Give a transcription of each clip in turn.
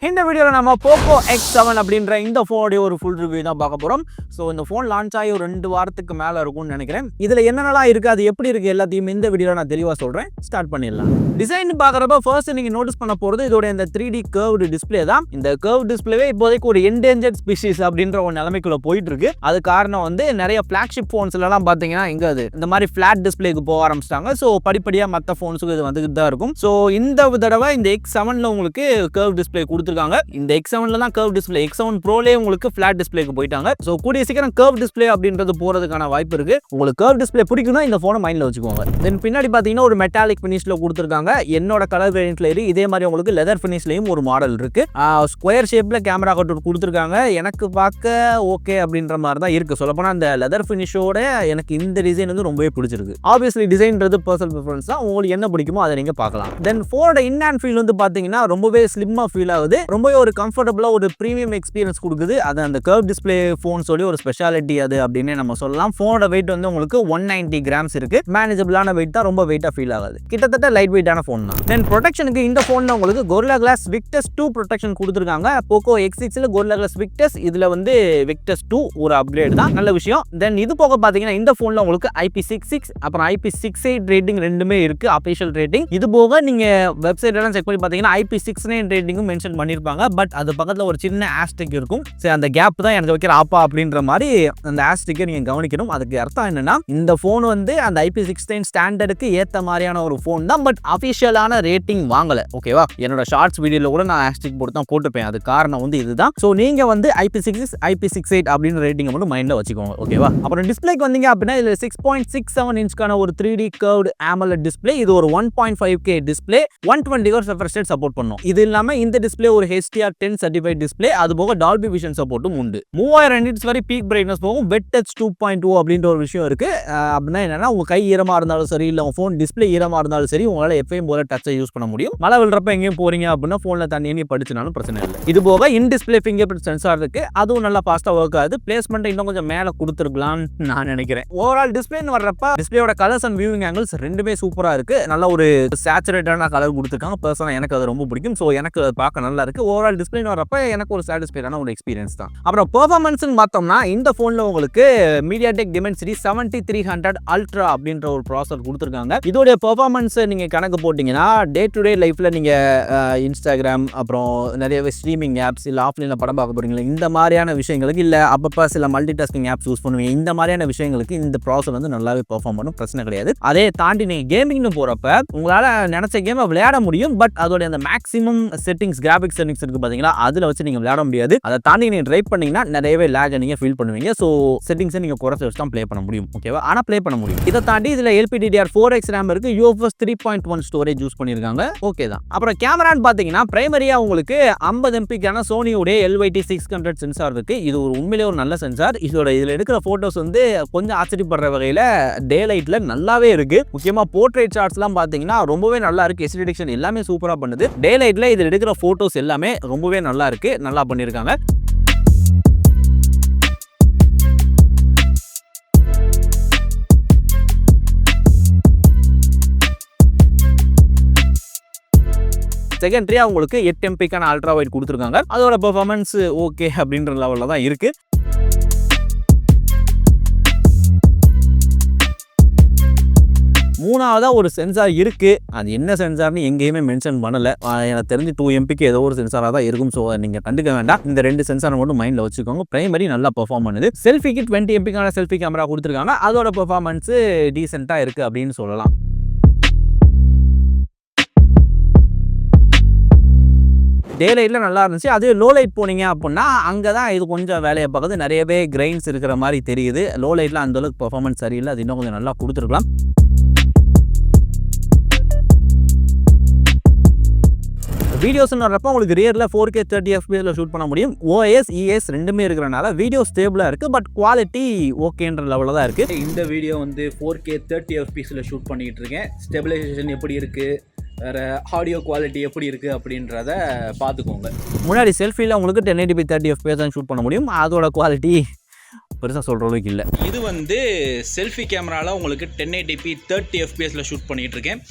இந்த வீடியோல நம்ம POCO X7 அப்படின்ற இந்த ஃபோனோட ஒரு ஃபுல் ரிவ்யூ தான் பார்க்க போறோம். ஸோ இந்த ஃபோன் லான்ச் ஆகி ஒரு 2 வாரத்துக்கு மேலே இருக்கும்னு நினைக்கிறேன். இதில் என்னென்னலாம் இருக்குது, அது எப்படி இருக்குது எல்லாத்தையும் இந்த வீடியோவில் நான் தெளிவாக சொல்கிறேன். ஸ்டார்ட் பண்ணிடலாம். டிசைன் பார்க்குறப்ப ஃபர்ஸ்ட் நீங்கள் நோட்டீஸ் பண்ண போகிறது இதோட இந்த 3D கர்வ்டு டிஸ்பிளே தான். இந்த கர்வ் டிஸ்பிளேவே இப்போதைக்கு ஒரு என்டேஞ்சர்ட் ஸ்பீஷீஸ் அப்படின்ற ஒரு நிலைமைக்குள்ள போயிட்டு இருக்கு. அது காரணம் வந்து நிறைய ஃபிளாக்ஷிப் ஃபோன்ஸ்லாம் பார்த்தீங்கன்னா இங்கே அது இந்த மாதிரி ஃபிளாட் டிஸ்பிளேக்கு போக ஆரம்பிச்சிட்டாங்க. ஸோ படிப்படியாக மற்ற ஃபோன்ஸுக்கு இது வந்துகிட்டு தான் இருக்கும். ஸோ இந்த தடவை இந்த X7ல உங்களுக்கு கர்வ் டிஸ்பிளே கொடுத்துருக்காங்க. இந்த X7ல தான் கர்வ் டிஸ்பிளே, X7 ப்ரோலே உங்களுக்கு ஃபிளாட் டிஸ்பிளேக்கு போயிட்டாங்க. ஸோ கூடிய சீக்கிரம் கர்வ் டிஸ்பிளே அப்படின்றது போறதுக்கான வாய்ப்பு இருக்கு. உங்களுக்கு கர்வ் டிஸ்பிளே பிடிக்கும்னா இந்த ஃபோனை மைண்ட்ல வச்சுக்கோங்க. தென் பின்னாடி பார்த்தீங்கன்னா ஒரு மெட்டாலிக் ஃபினிஷ்ல கொடுத்துருக்காங்க. என்னோட கலர் வேரியன்ட்ல இருக்கு. இதே மாதிரி உங்களுக்கு லெதர் ஃபினிஷ்லயும் ஒரு மாடல் இருக்கு. ஸ்கொயர் ஷேப்ல கேமரா கட் கொடுத்துருக்காங்க. எனக்கு பார்க்க ஓகே அப்படின்ற மாதிரி தான் இருக்கு. சொல்லப்போனா அந்த லெதர் ஃபினிஷோட எனக்கு இந்த டிசைன் வந்து ரொம்பவே பிடிச்சிருக்கு. ஆப்வியஸ்லி டிசைன்றது பர்சனல் ப்ரிஃபரன்ஸ் தான். உங்களுக்கு என்ன பிடிக்குமோ அதை நீங்க பார்க்கலாம். தென் ஃபோனோட இன் ஹேண்ட் ஃபீல் வந்து பார்த்தீங்கன்னா ரொம்பவே ஸ்லிம்மா ஃபீல் ஆகுது. ரொம்பவே ஒரு கம்ஃபர்டபுளா ஒரு ப்ரீமியம் எக்ஸ்பீரியன்ஸ் கொடுக்குது. அது அந்த கர்வ் டிஸ்பிளே ஃபோன் சொல்லி ஒரு ஸ்பெஷாலிட்டி அது அப்படின்னு நம்ம சொல்லலாம். ஃபோனோட வெயிட் வந்து உங்களுக்கு 190 கிராம்ஸ் இருக்கு. மேனேஜபிளான வெயிட் தான், ரொம்ப வெயிட்டா ஃபீல் ஆகாது. கிட்டத்தட்ட லைட் வெயிட்டான ஃபோன் தான். தென் ப்ரொடெக்ஷனுக்கு இந்த ஃபோன்ல உங்களுக்கு Gorilla Glass Victus 2 ப்ரொடெக்ஷன் கொடுத்துருக்காங்க. POCO X6ல Gorilla Glass Victus, இதுல வந்து Victus 2 ஒரு அப்கிரேட் தான், நல்ல விஷயம். தென் இது போக பாத்தீங்கன்னா இந்த ஃபோன்ல உங்களுக்கு IP66 அப்புறம் IP68 ரேட்டிங் ரெண்டுமே இருக்கு, அபிஷியல் ரேட்டிங். இது போக நீங்க வெப்சைட் எல்லாம் செக் பண்ணி பாத்தீங்கன்னா IP69 ரேட்டிங்கும் மென்ஷன் பண்ணிருப்பாங்க. பட் அது பக்கத்துல ஒரு சின்ன ஆஸ்டிக் இருக்கும். சரி, அந்த கேப் தான் எனக்கு வைக்கிற ஆப்பா அப்படின்ற மாதிரி அந்த ஆஸ்டிக்கை நீங்க கவனிக்கணும். அதுக்கு அர்த்தம் என்னன்னா இந்த ஃபோன் வந்து அந்த IP69 ஸ்டாண்டர்டுக்கு ஏத்த மாதிரியான ஒரு ஃபோன் தான். பட் அபிஷியலான ரேட்டிங் வாங்கல. ஓகேவா? என்னோட ஷார்ட்ஸ் வீடியோல கூட நான் ஆஸ்டிக் போட்டு தான் போட்டுப்பேன். அது காரணம் வந்து இதுதான். ஸோ நீங்க வந்து IP66 IP68 அப்படின்னு ரேட்டிங் மட்டும் மைண்ட்ல வச்சுக்கோங்க. ஓகேவா? அப்புறம் டிஸ்பிளேக்கு வந்தீங்க அப்படின்னா இதுல 6.67 இன்ச்க்கான ஒரு 3D curved AMOLED டிஸ்பிளே. இது ஒரு 1.5K display, 120 Hz refresh rate support பண்ணும். இது இல்லாம இந்த டிஸ்பிளே ஒரு HDR10 சர்டிஃபைட் டிஸ்பிளே. அது போக டால்பி விஷன் சப்போர்ட்டும் உண்டு. 3000 nits வரை பீக் பிரைட்னஸ் போகும். வெட் டச் 2.0 அப்படின்ற ஒரு விஷயம் இருக்கு. அப்படின்னா என்னன்னா உங்க கை ஈரமா இருந்தாலும் சரி, இல்ல உங்க ஃபோன் டிஸ்பிளே ஈரமா இருந்தாலும் சரி, உங்களால எப்பயும் போல டச்சை யூஸ் பண்ண முடியும். மழை விழுறப்ப எங்கேயும் போறீங்க அப்படின்னா போன்ல தண்ணி படிச்சுனாலும் பிரச்சனை இல்லை. இது போக in display finger print sensor இருக்கு. அதுவும் நல்லா ஃபாஸ்டா ஒர்க் ஆகுது. பிளேஸ்மெண்ட் இன்னும் கொஞ்சம் மேல கொடுத்துருக்கலாம்னு நான் நினைக்கிறேன். ஓவரால் டிஸ்பிளேன்னு வர்றப்ப டிஸ்பிளேயோட கலர்ஸ் அண்ட் வியூவிங் ஆங்கிள்ஸ் ரெண்டுமே சூப்பரா இருக்கு. நல்ல ஒரு சேச்சுரேட்டடான கலர் கொடுத்துருக்காங்க. பர்சனலா எனக்கு அது ரொம்ப பிடிக்கும். ஸோ எனக்கு அது பார்க்க நல்லா இருக்கு. ஓவரால் டிஸ்பிளேன்னு வர்றப்ப எனக்கு ஒரு சாட்டிஸ்ஃபைடான ஒரு எக்ஸ்பீரியன்ஸ் தான். அப்புறம் பெர்ஃபார்மன்ஸ்னு பார்த்தோம்னா இந்த போன்ல உங்களுக்கு MediaTek Dimensity 7300 Ultra அப்படின்ற ஒரு ப்ராசஸர் கொடுத்துருக்காங்க. இதோட பெர்ஃபார்மன்ஸ் நீங்க கணக்கு போட்டீங்கன்னா டே டு டே லைஃப்ல நீங்க இன்ஸ்டாகிராம் அப்புறம் நிறைய ஸ்ட்ரீமிங் ஆப்ஸ் இல்ல ஆஃப்லைன்ல படம் பார்க்க போறீங்களா, இந்த மாதிரியான விஷயங்களுக்கு இல்ல அப்பப்ப சில மல்டி டாஸ்கிங் ஆப்ஸ் யூஸ் பண்ணுவீங்க, இந்த மாதிரியான விஷயங்களுக்கு இந்த ப்ராசஸர் வந்து நல்லாவே பெர்ஃபார்ம் பண்ணும், பிரச்சனை கிடையாது. அதே தாண்டி நீங்க கேமிங்னு போறப்ப உங்களால நினைச்ச கேமை விளையாட முடியும். பட் அதோட அந்த மேக்ஸிமம் செட்டிங்ஸ், கிராபிக்ஸ் செட்டிங்ஸ் இருக்கு பாத்தீங்களா, அதுல வச்சு நீங்க விளையாட முடியாது. அதை தாண்டி நீங்க ட்ரைவ் பண்ணீங்கன்னா நிறையவே லேக் நீங்க ஃபீல் பண்ணுவீங்க. ஸோ செட்டிங்ஸை நீங்க குறைச்சி வச்சு தான் ப்ளே பண்ண முடியும். ஓகேவா? ஆனால் ப்ளே பண்ண முடியும். இதை தாண்டி இதில் LPDDR4X RAM இருக்கு. UFS 3.1 ஸ்டோரேஜ் யூஸ் பண்ணியிருக்காங்க. ஓகே தான். அப்புறம் கேமரான்னு பார்த்தீங்கன்னா பிரைமரியா உங்களுக்கு 50 MPக்கான சோனியோடைய LYT600 சென்சார் இருக்கு. இது ஒரு உண்மையிலே ஒரு நல்ல சென்சார். இதில் எடுக்கிற போட்டோஸ் வந்து கொஞ்சம் ஆச்சரியப்படுற வகையில் டே லைட்ல நல்லாவே இருக்கு. முக்கியமாக போர்ட்ரேட் ஷாட்ஸ்லாம் பார்த்தீங்கன்னா ரொம்பவே நல்லா இருக்கு. எஸ்டி டிடெக்ஷன் எல்லாமே சூப்பராக பண்ணுது. டே லைட்ல இதில் எடுக்கிற போட்டோஸ் எல்லாமே ரொம்பவே நல்லா இருக்கு, நல்லா பண்ணியிருக்காங்க. செகண்டரியா உங்களுக்கு 8 MPக்கான அல்ட்ரா வைட் கொடுத்துருக்காங்க. அதோட பெர்ஃபார்மன்ஸ் ஓகே அப்படின்ற லெவலில் தான் இருக்கு. மூணாவதா ஒரு சென்சார் இருக்கு. அது என்ன சென்சார்னு எங்கேயுமே மென்ஷன் பண்ணல. எனக்கு தெரிஞ்சு 2 MPக்கு ஏதோ ஒரு சென்சாராக தான் இருக்கும். ஸோ நீங்க கண்டுக்க வேண்டாம். இந்த 2 சென்சார் மட்டும் மைண்ட்ல வச்சுக்கோங்க. பிரைமரி நல்லா பெர்ஃபார்ம் பண்ணுது. செல்ஃபிக்கு 20 MPக்கான செல்ஃபி கேமரா கொடுத்துருக்காங்க. அதோட பெர்ஃபார்மன்ஸ் டீசெண்டா இருக்கு அப்படின்னு சொல்லலாம். டே லைட்ல நல்லா இருந்துச்சு. அதே லோ லைட் போனீங்க அப்படின்னா அங்கே தான் இது கொஞ்சம் வேலையை பார்க்குது. நிறையவே கிரைன்ஸ் இருக்கிற மாதிரி தெரியுது. லோ லைட்ல அந்த அளவுக்கு பெர்ஃபார்மன்ஸ் சரியில்லை. அது இன்னும் கொஞ்சம் நல்லா கொடுத்துருக்கலாம். வீடியோஸ்னு வரப்போ உங்களுக்கு ரியரில் 4K 30 FPS ஷூட் பண்ண முடியும். OIS EIS ரெண்டுமே இருக்கிறனால வீடியோ ஸ்டேபிளாக இருக்குது. பட் குவாலிட்டி ஓகேன்ற லெவலில் தான் இருக்குது. இந்த வீடியோ வந்து 4K 30 FPS ஷூட் பண்ணிகிட்டு இருக்கேன். ஸ்டெபிலைசேஷன் எப்படி இருக்குது, வேறு ஆடியோ குவாலிட்டி எப்படி இருக்குது அப்படின்றத பார்த்துக்கோங்க. முன்னாடி செல்ஃபியில் உங்களுக்கு 1080p 30 FPS தான் ஷூட் பண்ண முடியும். அதோட குவாலிட்டி பெருசாக சொல்கிற அளவுக்கு இல்லை. இது வந்து செல்ஃபி கேமராவில் உங்களுக்கு 1080p 30 FPS ஷூட் பண்ணிகிட்டு இருக்கேன்.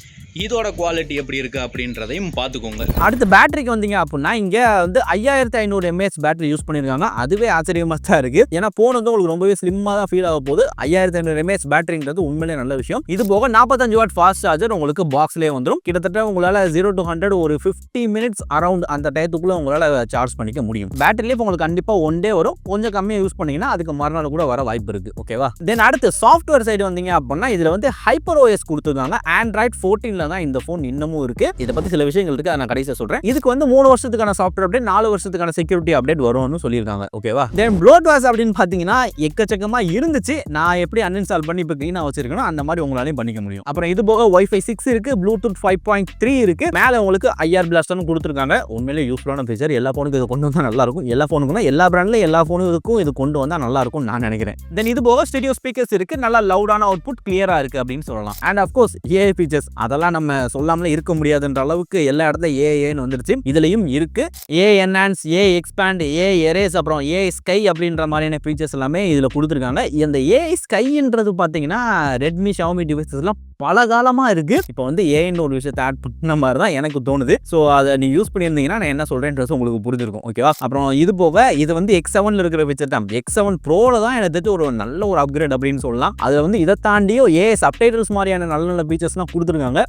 இதோட குவாலிட்டி எப்படி இருக்குது அப்படின்றதையும் பார்த்துக்கோங்க. அடுத்து பேட்டரிக்கு வந்தீங்க அப்படின்னா இங்கே வந்து 5500 mAh பேட்டரி யூஸ் பண்ணியிருக்காங்க. அதுவே ஆச்சரியமாக தான் இருக்குது. ஏன்னா ஃபோன் வந்து உங்களுக்கு ரொம்பவே ஸ்லிம்மாக தான் ஃபீல் ஆக போகுது. 5500 mAh பேட்டரிங்கிறது உண்மையிலே நல்ல விஷயம். இது போக 45 வாட் ஃபாஸ்ட் சார்ஜர் உங்களுக்கு பாக்ஸ்லேயே வந்துடும். கிட்டத்தட்ட உங்களால் 0 to 100 ஒரு 50 minutes அரௌண்ட் அந்த டயத்துக்குள்ளே உங்களால் சார்ஜ் பண்ணிக்க முடியும். பேட்டரிலேயே உங்களுக்கு கண்டிப்பாக ஒன் டே வரும். கொஞ்சம் கம்மியாக யூஸ் பண்ணீங்கன்னா அதுக்கு மறுநாள் கூட வர வாய்ப்பு இருக்குது. ஓகேவா? தென் அடுத்து சாஃப்ட்வேர் சைடு வந்தீங்க அப்படின்னா இதில் வந்து HyperOS கொடுத்துருக்காங்க. Android 14 தான் இந்த ஃபோன் இன்னமும் இருக்கு. இதை பத்தி சில விஷயங்கள் இருக்கு, அதை நான் கடைசியா சொல்றேன். இதுக்கு வந்து 3 வருஷத்துக்கான சாஃப்ட்வேர் அப்டேட், 4 வருஷத்துக்கான செக்யூரிட்டி அப்டேட் வரும்னு சொல்லியிருக்காங்க. ஓகேவா? தென் ப்ளூடூத் அப்படின்னு பாத்தீங்கன்னா எக்கச்சக்கமா இருந்துச்சு. நான் எப்படி அன்இன்ஸ்டால் பண்ணி இப்போ க்ளீனா வச்சிருக்கணும் அந்த மாதிரி உங்களாலையும் பண்ணிக்க முடியும். அப்புறம் இது போக Wi-Fi 6 இருக்கு, Bluetooth 5.3 இருக்கு. மேல உங்களுக்கு IR பிளாஸ்டர்னு கொடுத்துருக்காங்க. உண்மையிலேயே யூஸ்ஃபுல்லான ஃபீச்சர். எல்லா ஃபோனுக்கும் இது கொண்டு வந்தா நல்லா இருக்கும். எல்லா ஃபோனுக்குனா எல்லா பிராண்ட்லயும் எல்லா ஃபோனுக்கும் இது கொண்டு வந்தா நல்லா இருக்கும் நான் நினைக்கிறேன். தென் இது போக ஸ்டீரியோ ஸ்பீக்கர்ஸ் இருக்கு. நல்லா லவுடான அவுட்புட் கிளியரா இருக்கு அப்படின்னு சொல்லலாம். அண்ட் அஃப்கோர்ஸ் AI ஃபீச்சர்ஸ் அதெல்லாம் நம்ம சொல்லாமலே இருக்க முடியாதுன்ற அளவுக்கு எல்லா இடத்துல ஏஐன்னு வந்துருச்சு. இதுலயும் இருக்கு ஏ என்ஹான்ஸ், ஏ எக்ஸ்பேண்ட், ஏ எரேஸ், அப்புறம் ஏ ஸ்கை அப்படின்ற மாதிரியான ஃபீச்சர்ஸ் எல்லாமே இதுல கொடுத்துருக்காங்க. இந்த ஏ ஸ்கைன்றது பாத்தீங்கன்னா ரெட்மி ஷாமி டிவைசஸ்லாம் பல காலமா இருக்கு. இப்போ வந்து ஏன்னு ஒரு விஷயத்தை ஆட் பண்ண மாதிரி தான் எனக்கு தோணுது. ஸோ அதை நீ யூஸ் பண்ணியிருந்தீங்கன்னா நான் என்ன சொல்றேன்றது உங்களுக்கு புரிஞ்சிருக்கும். ஓகேவா? அப்புறம் இது போக இது வந்து X7ல இருக்கிற ஃபீச்சர் தான். X7 ப்ரோல தான் எனக்கு ஒரு நல்ல ஒரு அப்கிரேட் அப்படின்னு சொல்லலாம். அதுல வந்து இதை தாண்டியும் ஏ சப்டைட்டில்ஸ் மாதிரியான நல்ல நல்ல ஃபீச்சர்ஸ்லாம் கொடுத்துருக்காங்க.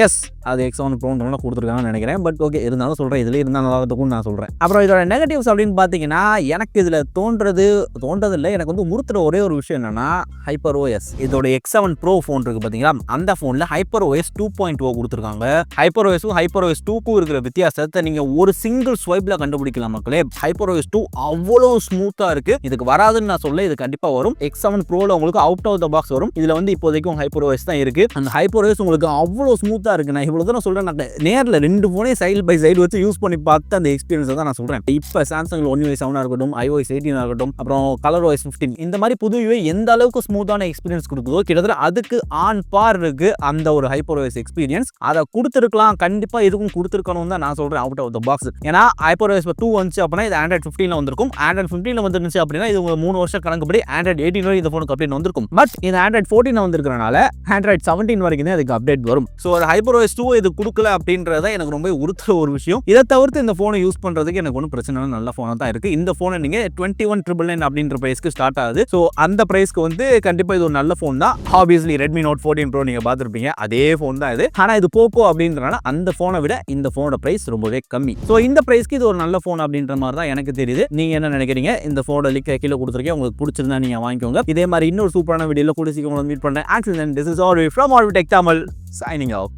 எஸ், அது X7 ப்ரோன்னு கொடுத்துருக்காங்கன்னு நினைக்கிறேன். பட் ஓகே, இருந்தாலும் சொல்றேன், இதுல இருந்தால் நல்லா இருக்கும்னு நான் சொல்றேன். அப்புறம் இதோட நெகட்டிவ்ஸ் அப்படின்னு பாத்தீங்கன்னா எனக்கு இதுல தோன்றது இல்லை. எனக்கு வந்து உறுத்துற ஒரே ஒரு விஷயம் என்னன்னா HyperOS. இதோட X7 ப்ரோ ஃபோன் இருக்கு பாத்தீங்களா, அந்த ஃபோன்ல HyperOS 2.0 கொடுத்துருக்காங்க. HyperOS 2க்கும் இருக்கிற வித்தியாசத்தை நீங்க ஒரு சிங்கிள் ஸ்வைப்ல கண்டுபிடிக்கலாம் மக்களே. HyperOS 2 அவ்வளவு ஸ்மூத்தா இருக்கு. இதுக்கு வராதுன்னு நான் சொல்ல, இது கண்டிப்பா வரும். X7 ப்ரோல உங்களுக்கு அவுட் ஆஃப் த பாக்ஸ் வரும். இதுல வந்து இப்போதைக்கும் HyperOS தான் இருக்கு. அந்த HyperOS உங்களுக்கு அவ்வளவு ஸ்மூத்தா இருக்கு. நான் இவ்வளவு தான் சொல்றேன். நான் நேர்ல 2 ஃபோனே சைடு பை சைடு வச்சு யூஸ் பண்ணி பார்த்து அந்த எக்ஸ்பீரியன்ஸ் தான் நான் சொல்றேன். இப்போ சாம்சங்ல One UI 7 இருக்கட்டும், iOS 18 இருக்கட்டும், அப்புறம் ColorOS 15 இந்த மாதிரி புது UI எந்த அளவுக்கு ஸ்மூத்தான எக்ஸ்பீரியன்ஸ் கொடுக்குதோ கிட்டத்தட்ட அதுக்கு ஆன் பார் இருக்கு அந்த ஒரு HyperOS எக்ஸ்பீரியன்ஸ். அதை கொடுத்துருக்கலாம், கண்டிப்பா இதுக்கும் கொடுத்துருக்கணும் தான் நான் சொல்றேன் அவுட் ஆஃப் த பாக்ஸ். ஏன்னா HyperOS 2 வந்துச்சு அப்படின்னா இது Android 15ல வந்திருக்கும். Android 15ல வந்துருந்துச்சு அப்படின்னா இது 3 வருஷம் கணக்குப்படி Android 18 வரை இந்த ஃபோனுக்கு அப்டேட் வந்திருக்கும். பட் இது Android 14 வந்திருக்கிறனால Android 17 வரைக்கும் தான் இதுக்கு அப்டேட் வரும். ஸோ ஒரு HyperOS 2 இது கொடுக்கல அப்படின்றத எனக்கு ரொம்ப உறுத்துற ஒரு விஷயம். இதை தவிர்த்து இந்த ஃபோனை யூஸ் பண்றதுக்கு எனக்கு ஒன்றும் பிரச்சனை இல்லை, நல்ல ஃபோனாக தான் இருக்கு. இந்த ஃபோனை நீங்க 21,999 அப்படின்ற பிரைஸ்க்கு ஸ்டார்ட் ஆகுது. ஸோ அந்த பிரைஸ்க்கு வந்து கண்டிப்பா இது ஒரு நல்ல ஃபோன் தான். ஆப்வியஸ்லி Redmi Note 14 Pro நீங்க பார்த்துருப்பீங்க, அதே ஃபோன் தான் இது. ஆனா இது போக்கோ அப்படின்றனால அந்த ஃபோனை விட இந்த ஃபோனோட பிரைஸ் ரொம்பவே கம்மி. ஸோ இந்த பிரைஸ்க்கு இது ஒரு நல்ல ஃபோன் அப்படின்ற மாதிரி தான் எனக்கு தெரியுது. நீங்க என்ன நினைக்கிறீங்க? இந்த ஃபோனோட லிங்க் கீழே கொடுத்துருக்கேன், உங்களுக்கு பிடிச்சிருந்தா நீங்க வாங்கிக்கோங்க. இதே மாதிரி இன்னொரு சூப்பரான வீடியோல கூட சீக்கிரம் மீட் பண்றேன். Until then, this is all from MediaTek Tamil signing out.